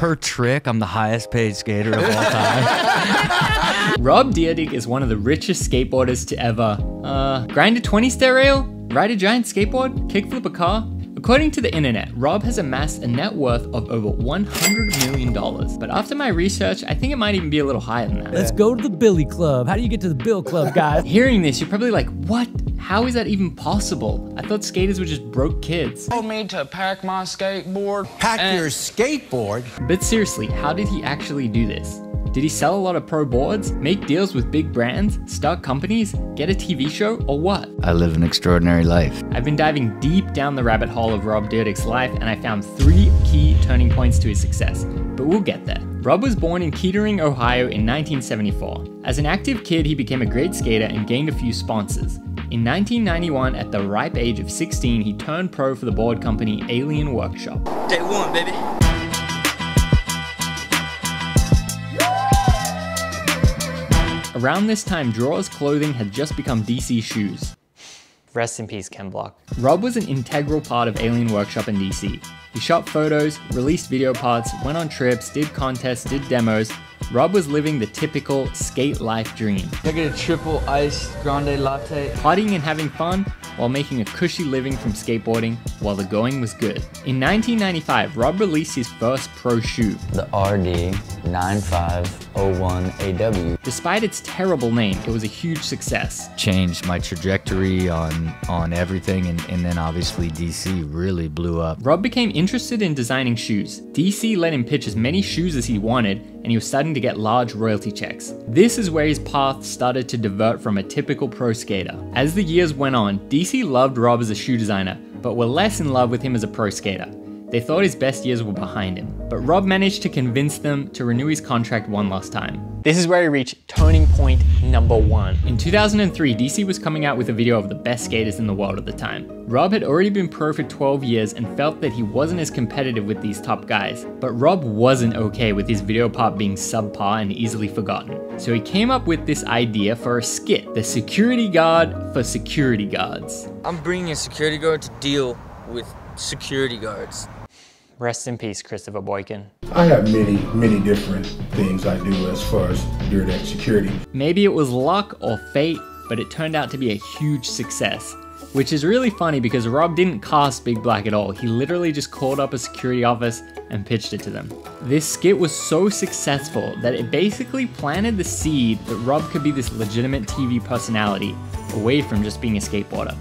Per trick, I'm the highest paid skater of all time. Rob Dyrdek is one of the richest skateboarders to ever grind a 20-stair rail, ride a giant skateboard, kickflip a car. According to the internet, Rob has amassed a net worth of over $100 million. But after my research, I think it might even be a little higher than that. Let's go to the Billy Club. How do you get to the Bill Club, guys? Hearing this, you're probably like, what? How is that even possible? I thought skaters were just broke kids. Told me to pack my skateboard. Pack your skateboard? But seriously, how did he actually do this? Did he sell a lot of pro boards, make deals with big brands, start companies, get a TV show, or what? I live an extraordinary life. I've been diving deep down the rabbit hole of Rob Dyrdek's life, and I found 3 key turning points to his success. But we'll get there. Rob was born in Kettering, Ohio in 1974. As an active kid, he became a great skater and gained a few sponsors. In 1991, at the ripe age of 16, he turned pro for the board company Alien Workshop. Day one, baby. Around this time, Drawers Clothing had just become DC Shoes. Rest in peace, Ken Block. Rob was an integral part of Alien Workshop in DC. He shot photos, released video parts, went on trips, did contests, did demos. Rob was living the typical skate life dream. I get a triple iced grande latte. Partying and having fun while making a cushy living from skateboarding while the going was good. In 1995, Rob released his first pro shoe. The RD 9501AW. Despite its terrible name, it was a huge success. Changed my trajectory on everything, and then obviously DC really blew up. Rob became interested in designing shoes. DC let him pitch as many shoes as he wanted, and he was starting to get large royalty checks. This is where his path started to divert from a typical pro skater. As the years went on, DC loved Rob as a shoe designer, but were less in love with him as a pro skater. They thought his best years were behind him, but Rob managed to convince them to renew his contract one last time. This is where he reached turning point number 1. In 2003, DC was coming out with a video of the best skaters in the world at the time. Rob had already been pro for 12 years and felt that he wasn't as competitive with these top guys. But Rob wasn't okay with his video part being subpar and easily forgotten. So he came up with this idea for a skit, the security guard for security guards. I'm bringing a security guard to deal with security guards. Rest in peace, Christopher Boykin. I have many different things I do as far as Dyrdek security. Maybe it was luck or fate, but it turned out to be a huge success. Which is really funny because Rob didn't cast Big Black at all. He literally just called up a security office and pitched it to them. This skit was so successful that it basically planted the seed that Rob could be this legitimate TV personality away from just being a skateboarder.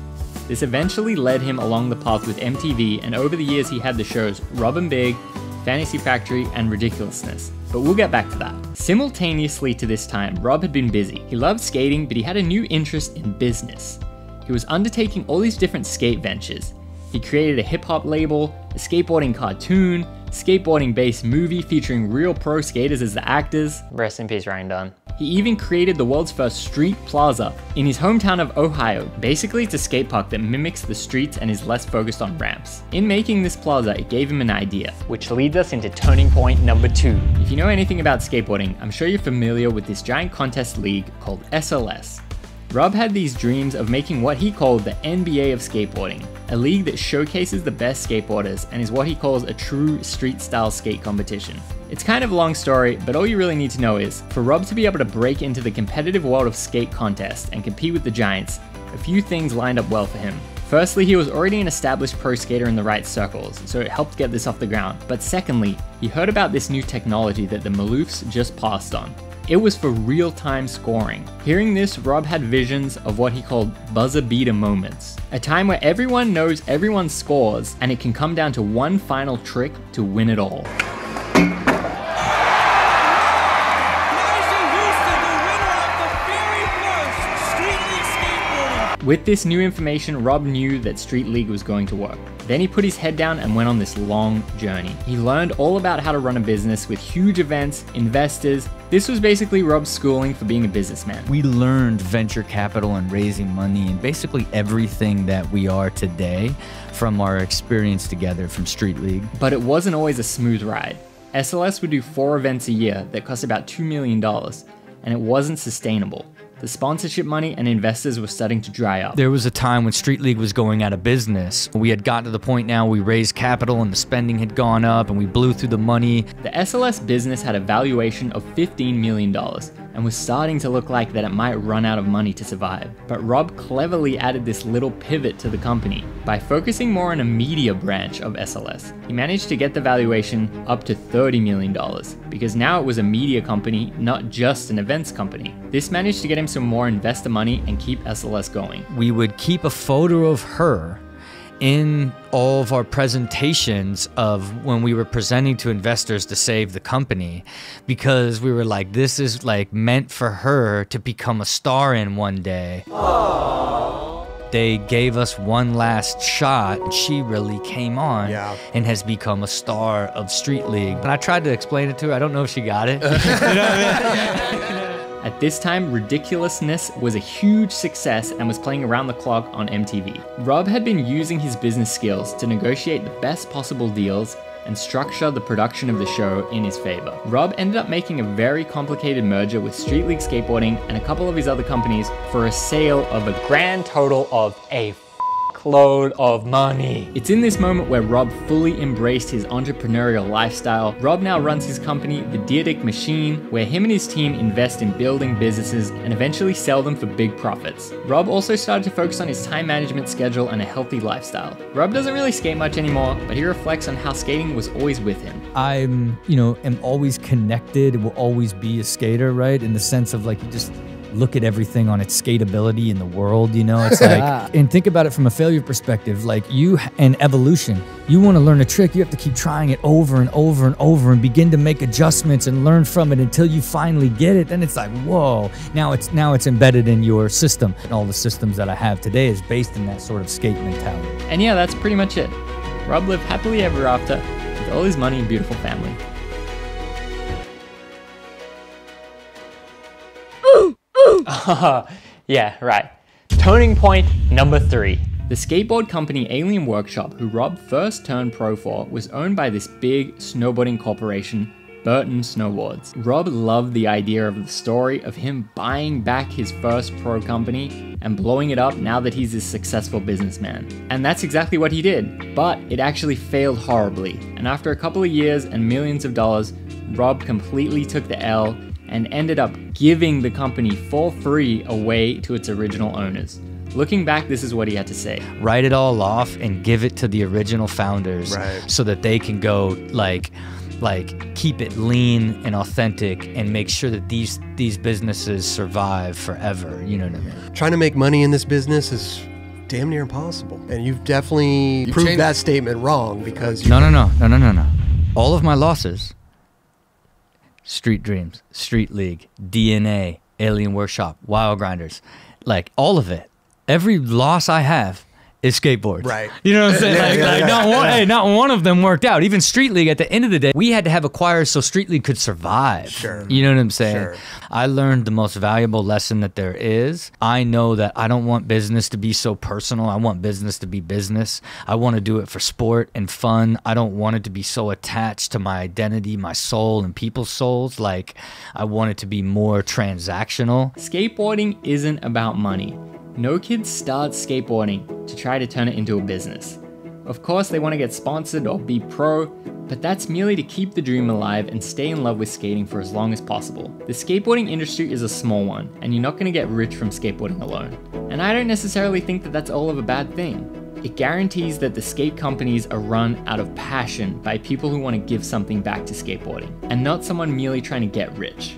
This eventually led him along the path with MTV, and over the years he had the shows Rob and Big, Fantasy Factory, and Ridiculousness. But we'll get back to that. Simultaneously to this time, Rob had been busy. He loved skating, but he had a new interest in business. He was undertaking all these different skate ventures. He created a hip-hop label, a skateboarding cartoon, skateboarding-based movie featuring real pro skaters as the actors. Rest in peace, Ryan Dunn. He even created the world's first street plaza in his hometown of Ohio. Basically, it's a skate park that mimics the streets and is less focused on ramps. In making this plaza, it gave him an idea, which leads us into turning point number 2. If you know anything about skateboarding, I'm sure you're familiar with this giant contest league called SLS. Rob had these dreams of making what he called the NBA of skateboarding, a league that showcases the best skateboarders and is what he calls a true street-style skate competition. It's kind of a long story, but all you really need to know is, for Rob to be able to break into the competitive world of skate contests and compete with the giants, a few things lined up well for him. Firstly, he was already an established pro skater in the right circles, so it helped get this off the ground. But secondly, he heard about this new technology that the Maloofs just passed on. It was for real-time scoring. Hearing this, Rob had visions of what he called buzzer beater moments. A time where everyone knows everyone scores, and it can come down to one final trick to win it all. With this new information, Rob knew that Street League was going to work. Then he put his head down and went on this long journey. He learned all about how to run a business with huge events, investors. This was basically Rob's schooling for being a businessman. We learned venture capital and raising money and basically everything that we are today from our experience together from Street League. But it wasn't always a smooth ride. SLS would do 4 events a year that cost about $2 million, and it wasn't sustainable. The sponsorship money and investors were starting to dry up. There was a time when Street League was going out of business. We had gotten to the point now we raised capital and the spending had gone up and we blew through the money. The SLS business had a valuation of $15 million and was starting to look like that it might run out of money to survive. But Rob cleverly added this little pivot to the company. By focusing more on a media branch of SLS, he managed to get the valuation up to $30 million because now it was a media company, not just an events company. This managed to get him some more investor money and keep SLS going. We would keep a photo of her in all of our presentations of when we were presenting to investors to save the company, because we were like, this is like meant for her to become a star in one day. Aww. They gave us one last shot and she really came on and has become a star of Street League. And I tried to explain it to her. I don't know if she got it. You know what I mean? At this time, Ridiculousness was a huge success and was playing around the clock on MTV. Rob had been using his business skills to negotiate the best possible deals and structure the production of the show in his favor. Rob ended up making a very complicated merger with Street League Skateboarding and a couple of his other companies for a sale of a grand total of a load of money. It's in this moment where Rob fully embraced his entrepreneurial lifestyle. Rob now runs his company, The Dyrdek Machine, where him and his team invest in building businesses and eventually sell them for big profits. Rob also started to focus on his time management schedule and a healthy lifestyle. Rob doesn't really skate much anymore, but he reflects on how skating was always with him. I'm, am always connected, will always be a skater, right? In the sense of like, you just look at everything on its skateability in the world, it's like, and think about it from a failure perspective, like and evolution. You want to learn a trick, you have to keep trying it over and over and over and begin to make adjustments and learn from it until you finally get it. Then it's like, whoa, now it's embedded in your system. And all the systems that I have today is based in that sort of skate mentality. And yeah, that's pretty much it. Rob lived happily ever after with all his money and beautiful family. Yeah, right. Turning point number 3. The skateboard company Alien Workshop, who Rob first turned pro for, was owned by this big snowboarding corporation, Burton Snowboards. Rob loved the idea of the story of him buying back his first pro company and blowing it up now that he's a successful businessman. And that's exactly what he did, but it actually failed horribly. And after a couple of years and millions of dollars, Rob completely took the L and ended up giving the company for free away to its original owners. Looking back, this is what he had to say. Write it all off and give it to the original founders, so that they can go like keep it lean and authentic and make sure that these businesses survive forever. You know what I mean? Trying to make money in this business is damn near impossible. And you've definitely proved that statement wrong because No. All of my losses, Street Dreams, Street League, DNA, Alien Workshop, Wild Grinders, like all of it. Every loss I have is skateboards. Right. You know what I'm saying? Not one of them worked out. Even Street League, at the end of the day, we had to have acquirers so Street League could survive. Sure. You know what I'm saying? Sure. I learned the most valuable lesson that there is. I know that I don't want business to be so personal. I want business to be business. I want to do it for sport and fun. I don't want it to be so attached to my identity, my soul, and people's souls. Like, I want it to be more transactional. Skateboarding isn't about money. No kid starts skateboarding to try to turn it into a business. Of course, they want to get sponsored or be pro, but that's merely to keep the dream alive and stay in love with skating for as long as possible. The skateboarding industry is a small one, and you're not going to get rich from skateboarding alone. And I don't necessarily think that that's all of a bad thing. It guarantees that the skate companies are run out of passion by people who want to give something back to skateboarding, and not someone merely trying to get rich.